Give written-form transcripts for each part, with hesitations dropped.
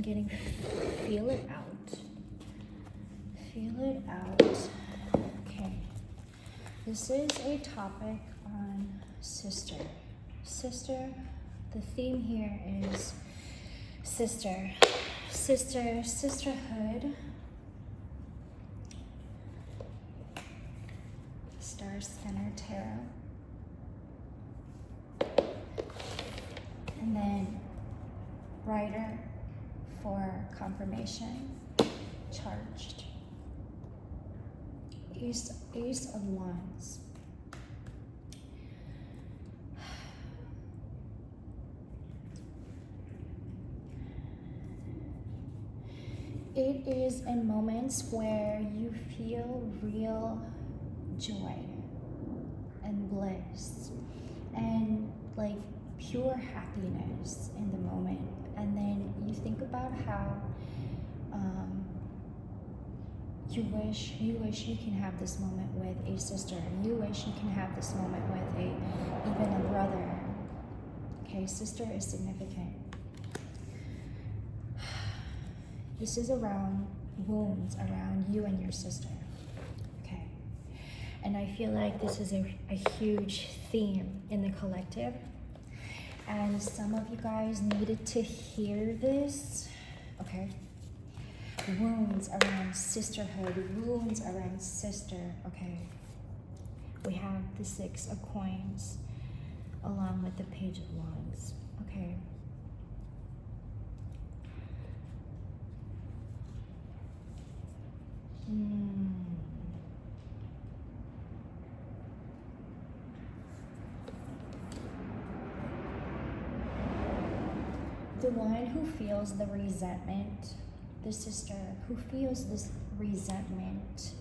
getting feel it out. Feel it out. Okay. This is a topic on sister. Sister, the theme here is sister. Sister, sisterhood. Star Spinner Tarot. And then Rider for confirmation, charged. Ace of Wands. It is in moments where you feel real joy and bliss and like pure happiness in the moment. And then you think about how you wish you can have this moment with a sister. You wish you can have this moment with even a brother. Okay, sister is significant. This is around wounds around you and your sister. Okay. And I feel like this is a huge theme in the collective. And some of you guys needed to hear this. Okay. Wounds around sisterhood, wounds around sister. Okay. We have the 6 of coins along with the Page of Wands. Okay. The one who feels the resentment, the sister who feels this resentment,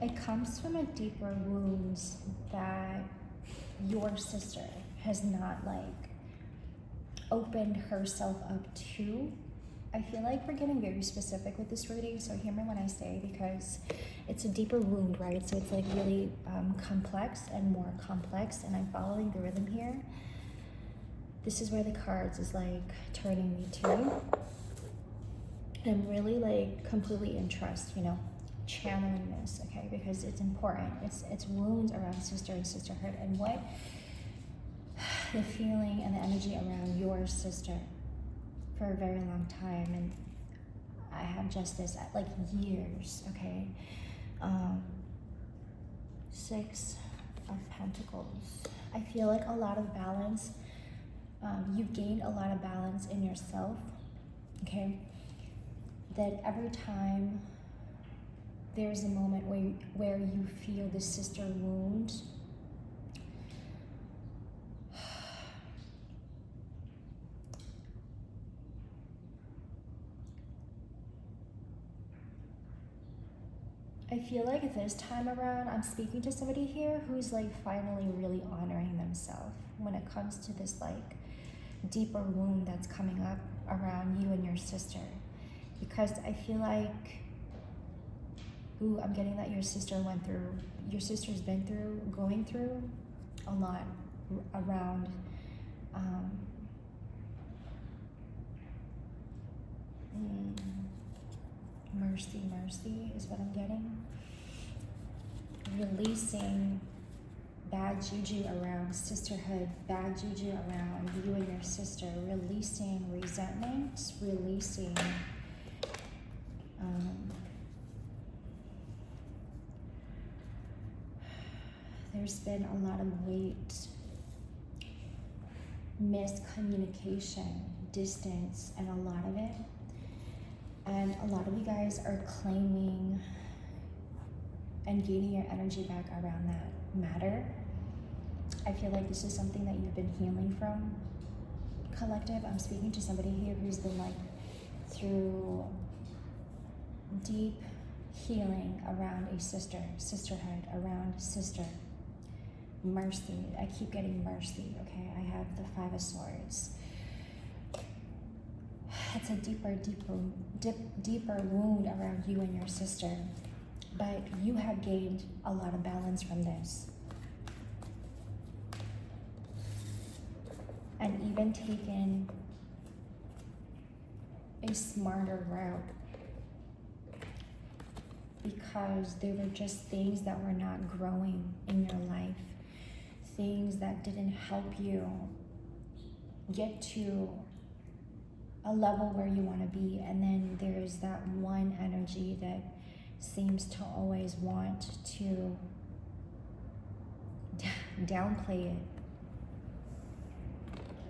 it comes from a deeper wounds that your sister has not like opened herself up to. I feel like we're getting very specific with this reading, so hear me when I say, because it's a deeper wound, right? So it's like really complex and more complex, and I'm following the rhythm here. This is where the cards is like turning me to. I'm really like completely in trust, you know, channeling this, okay? Because it's important. It's wounds around sister and sisterhood, and what the feeling and the energy around your sister for a very long time. And I have justice at like years, okay? 6 of Pentacles. I feel like a lot of balance. You've gained a lot of balance in yourself, okay? That every time there's a moment where you feel the sister wound, I feel like this time around, I'm speaking to somebody here who's like finally really honoring themselves when it comes to this like deeper wound that's coming up around you and your sister. Because I feel like, I'm getting that your sister's been through, going through a lot around mercy is what I'm getting. Releasing bad juju around sisterhood, bad juju around you and your sister, releasing resentment, releasing there's been a lot of weight, miscommunication, distance, and a lot of it. And a lot of you guys are claiming and gaining your energy back around that matter. I feel like this is something that you've been healing from, collective. I'm speaking to somebody here who's been like through deep healing around a sisterhood, around sister. Mercy. I keep getting mercy, okay? I have the 5 of Swords. It's a deeper wound around you and your sister. But you have gained a lot of balance from this. And even taken a smarter route, because there were just things that were not growing in your life, things that didn't help you get to a level where you want to be. And then there's that one energy that seems to always want to downplay it.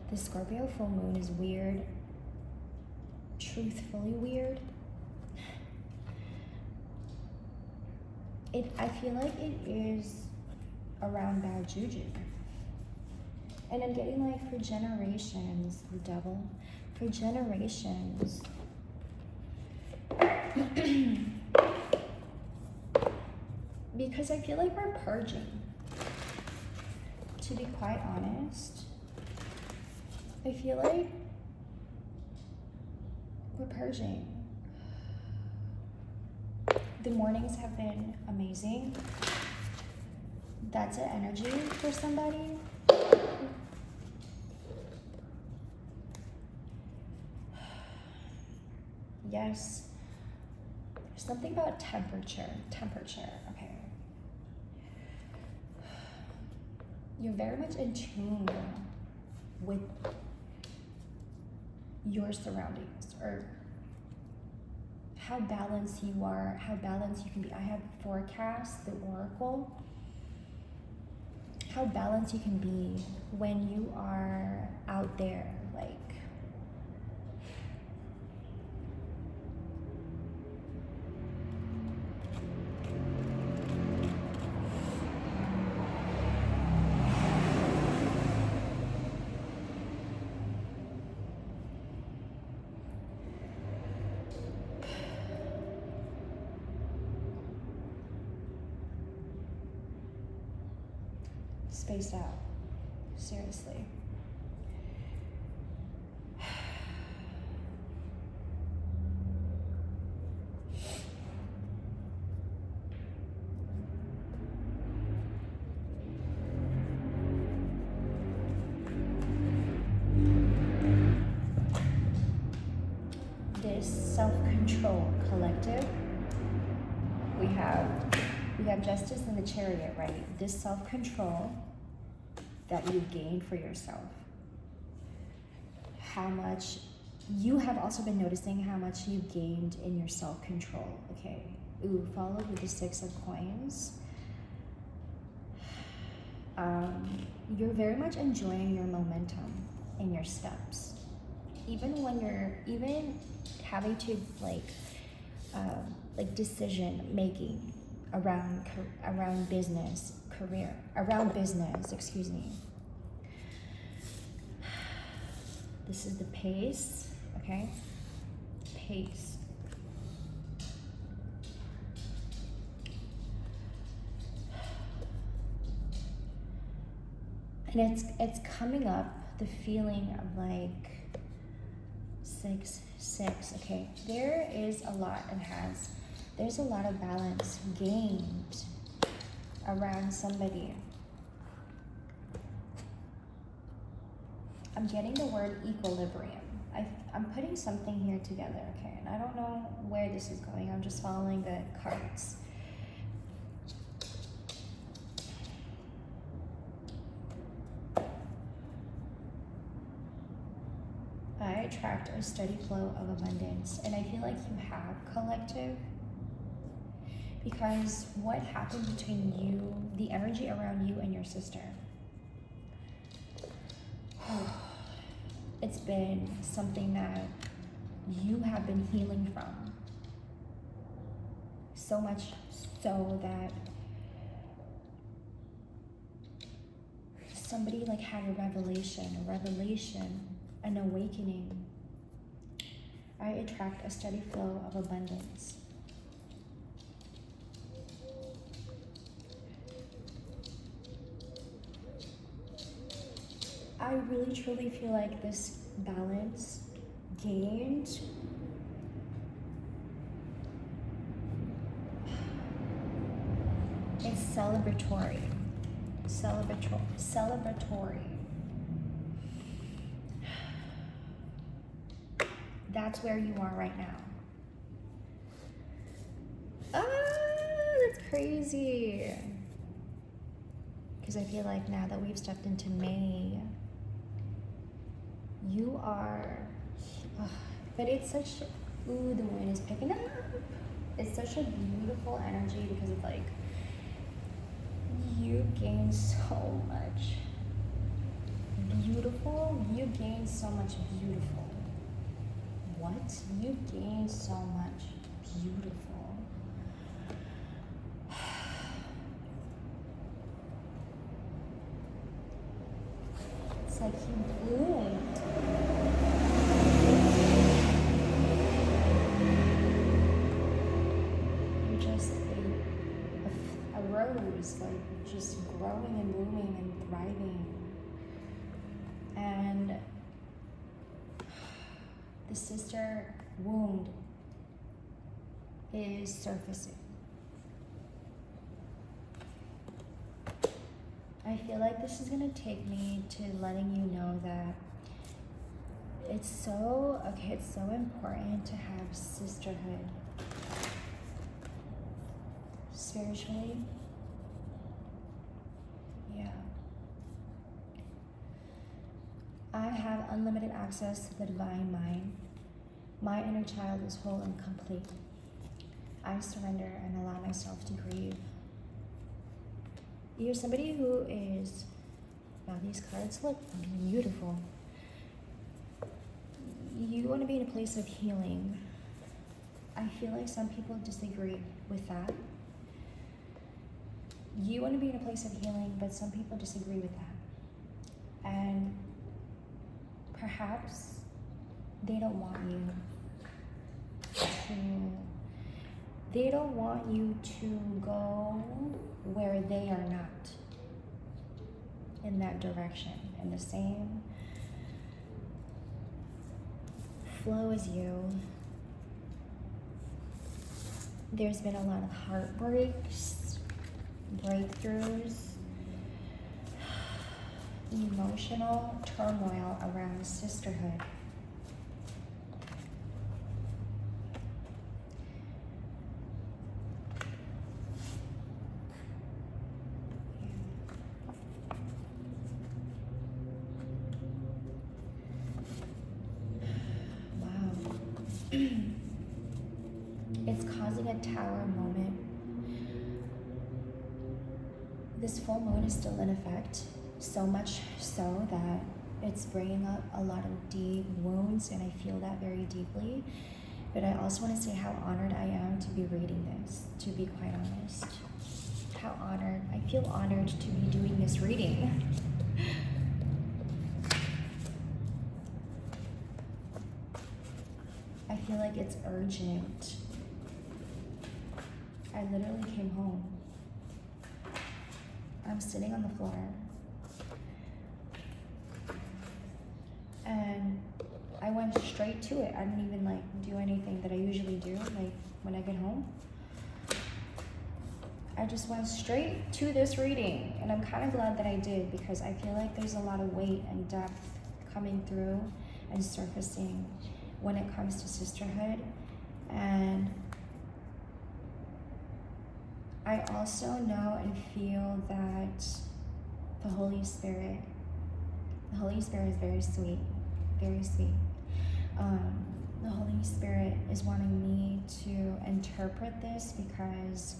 The Scorpio full moon is weird, truthfully weird. I feel like it is around bad juju. And I'm getting like, for generations, the devil, for generations. Because I feel like we're purging. To be quite honest, I feel like we're purging. The mornings have been amazing. That's an energy for somebody. Yes. There's something about temperature, okay. You're very much in tune with your surroundings, or how balanced you are, how balanced you can be. I have forecast, the oracle, how balanced you can be when you are out there, like, spaced out, seriously. This self-control collective, we have justice in the chariot, right? This self-control that you've gained for yourself. How much you have also been noticing how much you've gained in your self-control, okay? Ooh, followed with the 6 of coins. You're very much enjoying your momentum in your steps. Even when you're having to like decision making around business, career, around business, excuse me. This is the pace, okay? Pace. And it's coming up, the feeling of like 6, 6, okay? There's a lot of balance gained around somebody. I'm getting the word equilibrium. I'm putting something here together, okay? And I don't know where this is going. I'm just following the cards. I attract a steady flow of abundance, and I feel like you have collective, because what happened between you, the energy around you and your sister, it's been something that you have been healing from. So much so that somebody like had a revelation, an awakening. I attract a steady flow of abundance. I really truly feel like this balance gained is celebratory. That's where you are right now. That's crazy. Because I feel like now that we've stepped into May, you are, but it's such, ooh, the wind is picking up. It's such a beautiful energy because it's like, you gain so much beautiful. You gain so much beautiful. What? You gain so much beautiful. It's like you bloomed. You're just a rose, like just growing and blooming and thriving. And the sister wound is surfacing. I feel like this is gonna take me to letting you know that it's so important to have sisterhood spiritually. Yeah. I have unlimited access to the divine mind. My inner child is whole and complete. I surrender and allow myself to grieve. You're somebody who is, wow, these cards look beautiful. You want to be in a place of healing. I feel like some people disagree with that. You want to be in a place of healing, but some people disagree with that. And perhaps they don't want you to go where they are not, in that direction, in the same flow as you. There's been a lot of heartbreaks, breakthroughs, emotional turmoil around sisterhood. It's causing a tower moment. This full moon is still in effect, so much so that it's bringing up a lot of deep wounds, and I feel that very deeply. But I also want to say how honored I am to be reading this, to be quite honest. How honored. I feel honored to be doing this reading. I feel like it's urgent. I literally came home. I'm sitting on the floor. And I went straight to it. I didn't even do anything that I usually do, when I get home. I just went straight to this reading, and I'm kind of glad that I did, because I feel like there's a lot of weight and depth coming through and surfacing when it comes to sisterhood. And I also know and feel that the Holy Spirit is very sweet, very sweet. The Holy Spirit is wanting me to interpret this because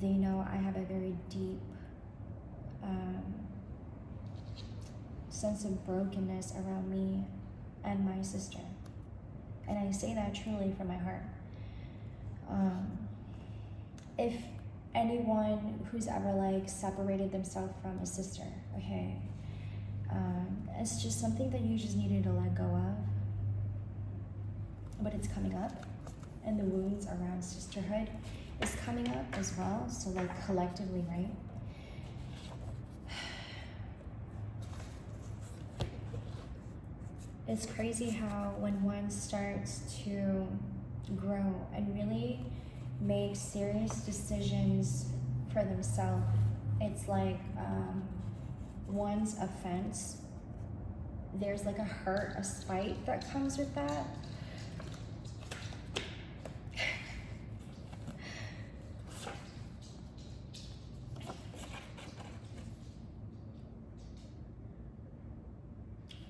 they know I have a very deep sense of brokenness around me and my sister. And I say that truly from my heart. If anyone who's ever separated themselves from a sister, okay, it's just something that you just needed to let go of. But it's coming up, and the wounds around sisterhood is coming up as well. So collectively, right? It's crazy how when one starts to grow and really make serious decisions for themselves, it's like one's offense, there's a hurt, a spite that comes with that.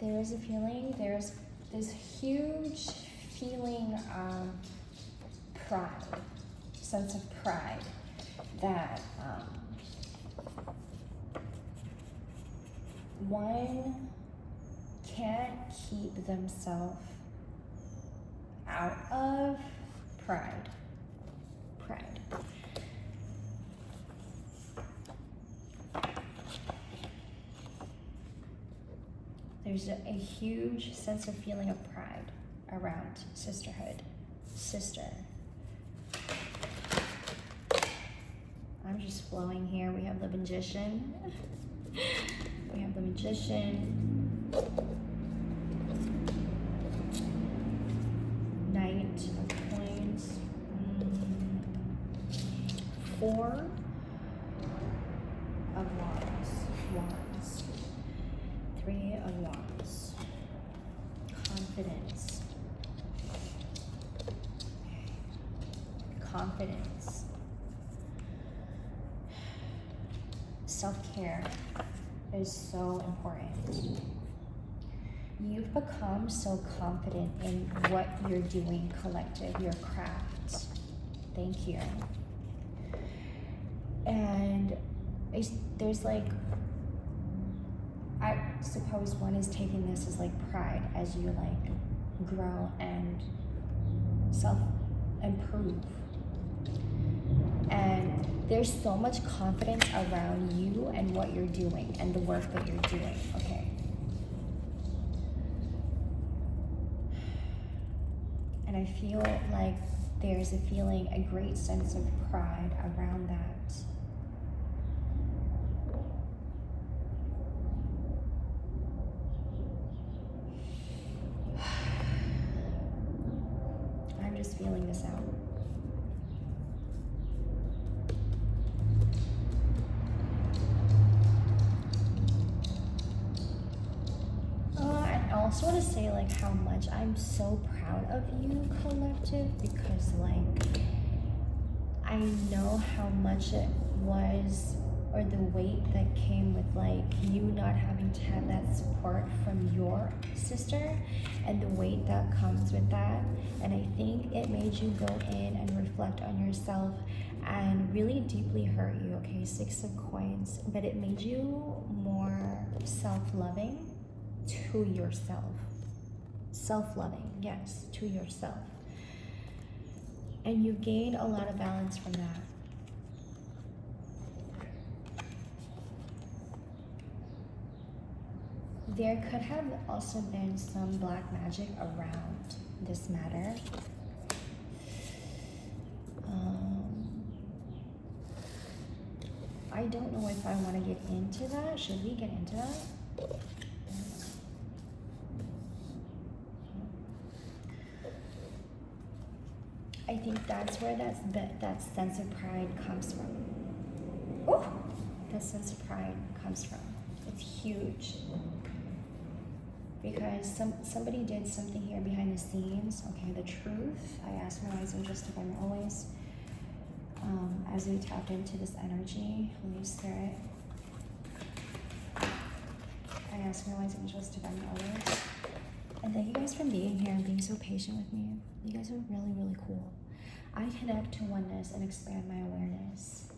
there is a feeling, there's this huge feeling of pride, sense of pride that one can't keep themselves out of pride. There's a huge sense of feeling of pride around sisterhood, sister. I'm just flowing here. We have the magician. We have the magician. Knight of coins. 4 of wands. 3 of wands. Confidence. Self-care is so important. You've become so confident in what you're doing, collective, your craft. Thank you. And there's like, I suppose one is taking this as like pride as you like grow and self-improve. And there's so much confidence around you and what you're doing and the work that you're doing, okay? And I feel like there's a feeling, a great sense of pride around that. I'm just feeling this out. I also want to say like how much I'm so proud of you, collective, because like I know how much it was, or the weight that came with like you not having to have that support from your sister, and the weight that comes with that. And I think it made you go in and reflect on yourself and really deeply hurt you, okay? 6 of coins, but it made you more self-loving to yourself. Self-loving, yes, to yourself. And you gained a lot of balance from that. There could have also been some black magic around this matter. I don't know if I want to get into that. Should we get into that? I think that's where that sense of pride comes from. Oh, that sense of pride comes from. It's huge. Because somebody did something here behind the scenes. Okay, the truth. I ask my wise and justified always. As we tapped into this energy, Holy Spirit. I ask my wise angels to guide me always. And thank you guys for being here and being so patient with me. You guys are really, really cool. I connect to oneness and expand my awareness.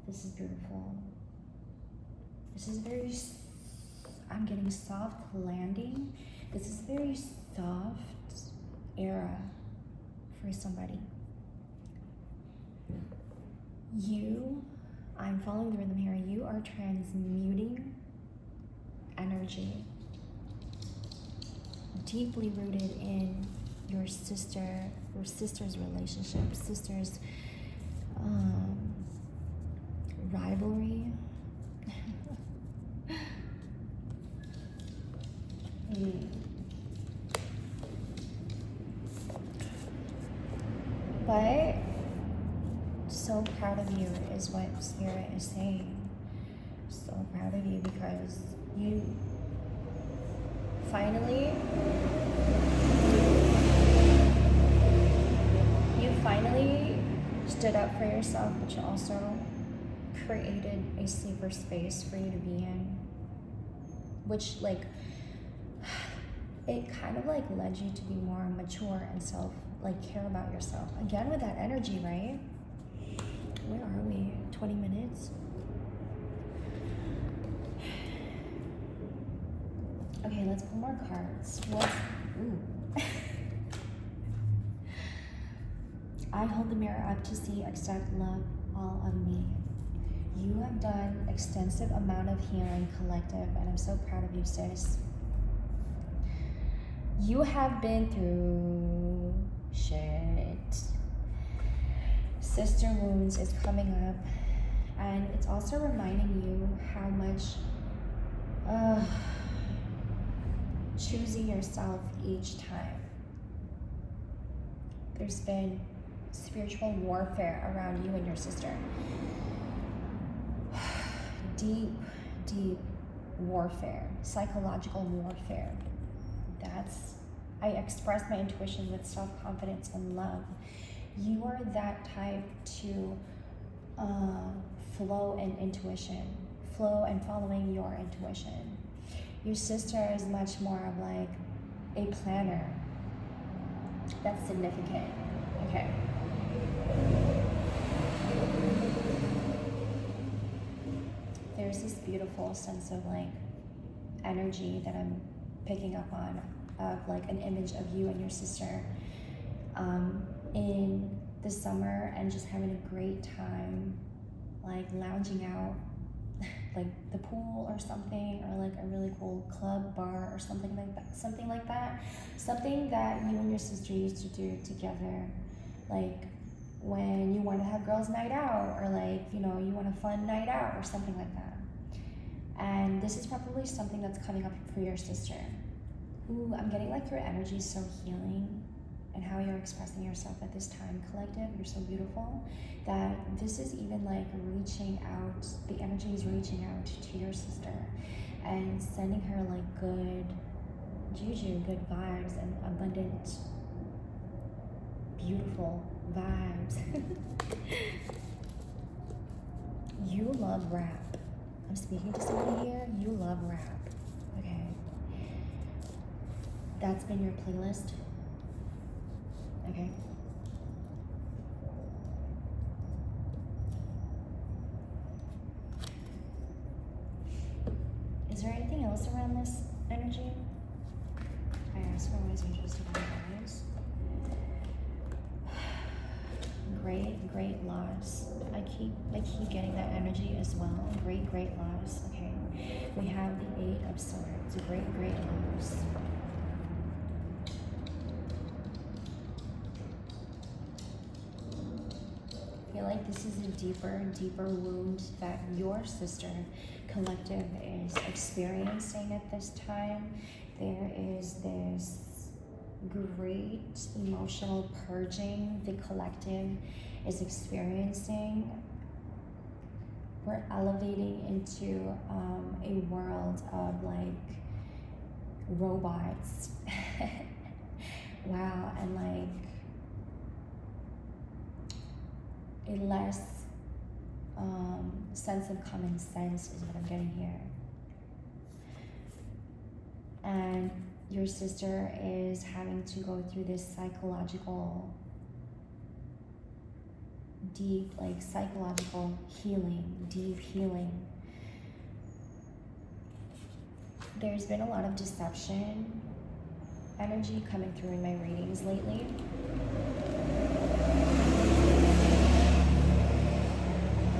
This is beautiful. This is very, I'm getting soft landing. This is a very soft era for somebody. I'm following the rhythm here. You are transmuting energy deeply rooted in your sister's relationship, sister's rivalry. But so proud of you is what Spirit is saying. So proud of you because you finally stood up for yourself, but you also created a safer space for you to be in which like it kind of like led you to be more mature and care about yourself. Again, with that energy, right? Where are we? 20 minutes? Okay, let's pull more cards. Ooh. I hold the mirror up to see, accept, love all of me. You have done extensive amount of healing, collective, and I'm so proud of you, sis. You have been through shit. Sister wounds is coming up, and it's also reminding you how much choosing yourself each time. There's been spiritual warfare around you and your sister. Deep warfare, psychological warfare. I express my intuition with self-confidence and love. You are that type to flow in intuition, flow and following your intuition. Your sister is much more of like a planner. That's significant. Okay. There's this beautiful sense of like energy that I'm picking up on, of like an image of you and your sister in the summer and just having a great time, like lounging out, like the pool or something, or like a really cool club, bar, or something like that. Something that you and your sister used to do together, like when you want to have girls' night out, or like, you know, you want a fun night out or something like that. And this is probably something that's coming up for your sister. Ooh, I'm getting like your energy is so healing, and how you're expressing yourself at this time, collective. You're so beautiful that this is even like reaching out. The energy is reaching out to your sister and sending her like good juju, good vibes, and abundant, beautiful vibes. You love rap. I'm speaking to somebody here. You love rap. Okay. That's been your playlist. Okay. Is there anything else around this energy? I asked for wise angels to guys. Great loss. I keep getting that energy as well. Great loss. Okay. We have the 8 of Swords. Great loss. I feel like this is a deeper wound that your sister collective is experiencing at this time. There is this great emotional purging the collective is experiencing. We're elevating into a world of like robots. Wow, and like a less sense of common sense is what I'm getting here. And your sister is having to go through this psychological, deep healing. There's been a lot of deception energy coming through in my readings lately.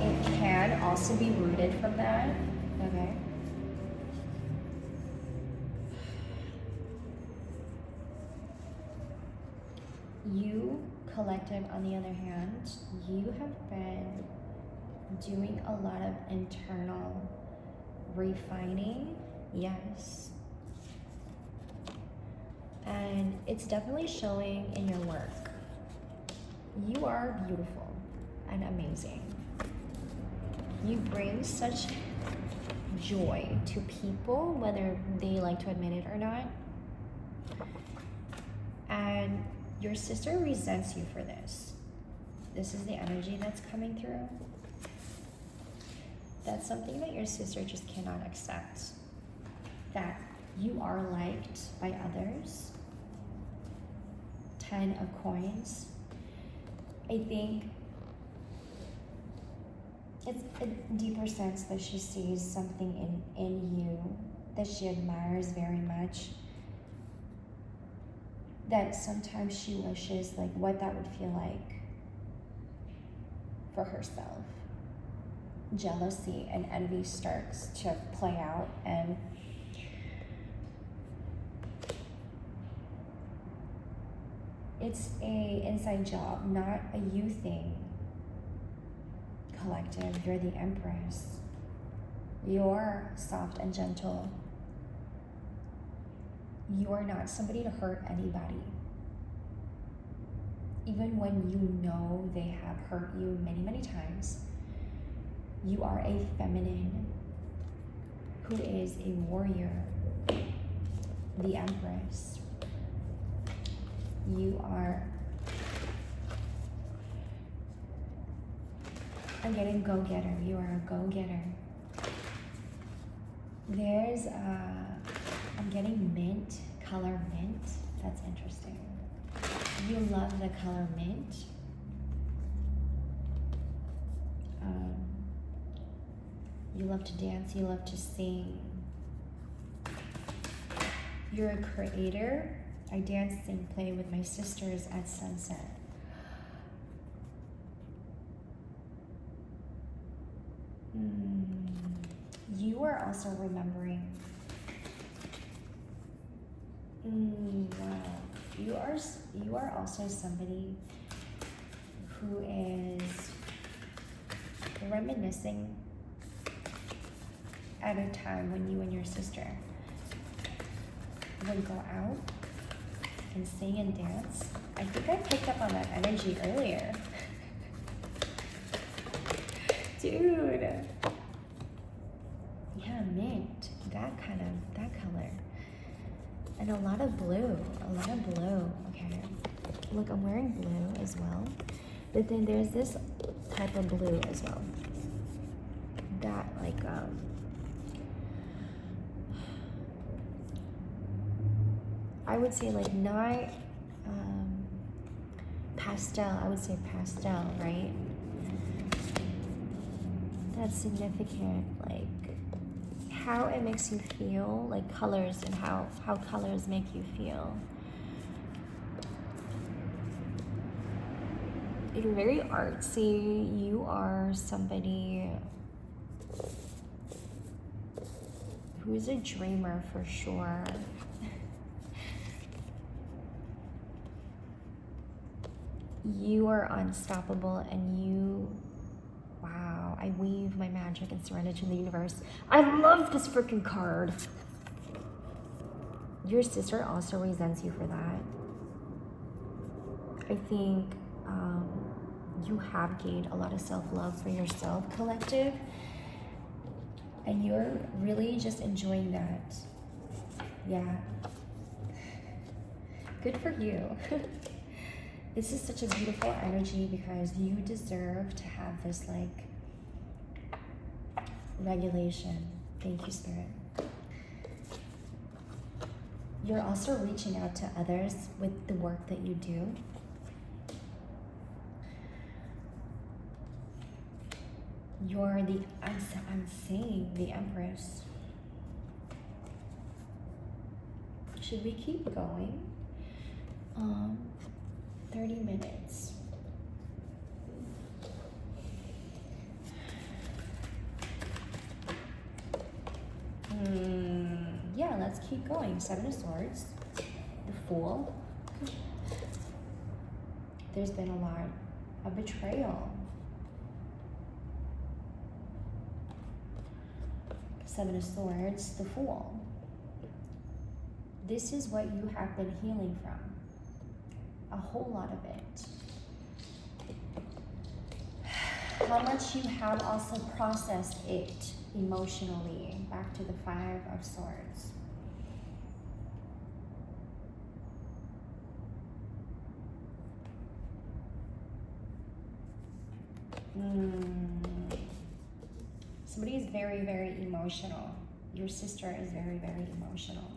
It can also be rooted from that, okay? You, collective, on the other hand, you have been doing a lot of internal refining, yes. And it's definitely showing in your work. You are beautiful and amazing. You bring such joy to people, whether they like to admit it or not. And your sister resents you for this. This is the energy that's coming through. That's something that your sister just cannot accept. that you are liked by others. 10 of coins. I think it's a deeper sense that she sees something in you that she admires very much, that sometimes she wishes like what that would feel like for herself. Jealousy and envy starts to play out, and it's a inside job, not a you thing. Collective, you're the Empress. You're soft and gentle. You're not somebody to hurt anybody. Even when you know they have hurt you many, many times, you are a feminine who is a warrior, the Empress. You are, I'm getting go-getter. You are a go-getter. There's I'm getting mint, color mint. That's interesting. You love the color mint. You love to dance, you love to sing. You're a creator. I dance, sing, play with my sisters at sunset. You are also remembering. Wow. You are also somebody who is reminiscing at a time when you and your sister would go out and sing and dance. I think I picked up on that energy earlier. Dude. Yeah, mint. That color. And a lot of blue. Okay. Look, I'm wearing blue as well. But then there's this type of blue as well. That I would say like not pastel. I would say pastel, right? That's significant, like how it makes you feel, like colors and how colors make you feel. You're very artsy. You are somebody who's a dreamer for sure. You are unstoppable, and you, wow, I weave my magic and surrender to the universe. I love this freaking card. Your sister also resents you for that. I think you have gained a lot of self-love for yourself, collective, and you're really just enjoying that. Yeah. Good for you. This is such a beautiful energy because you deserve to have this like regulation. Thank you, Spirit. You're also reaching out to others with the work that you do. You're the, I'm saying the Empress. Should we keep going? 30 minutes. Yeah, let's keep going. 7 of Swords, the Fool. There's been a lot of betrayal. 7 of Swords, the Fool. This is what you have been healing from. A whole lot of it. How much you have also processed it emotionally. Back to the 5 of Swords. Somebody is very, very emotional. your sister is very, very emotional.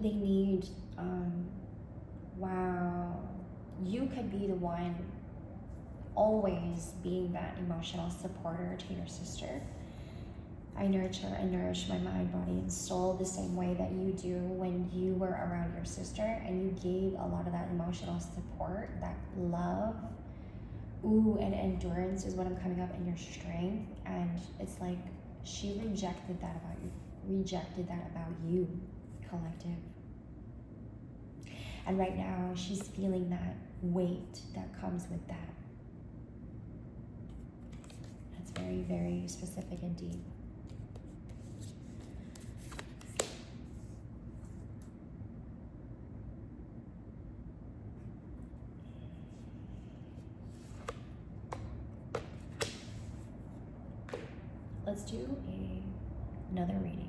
They need, wow, you could be the one always being that emotional supporter to your sister. I nurture and nourish my mind, body, and soul the same way that you do when you were around your sister and you gave a lot of that emotional support, that love. Ooh, and endurance is what I'm coming up, and your strength. And it's like she rejected that about you, collective. And right now she's feeling that weight that comes with that. That's very, very specific and deep. Let's do another reading.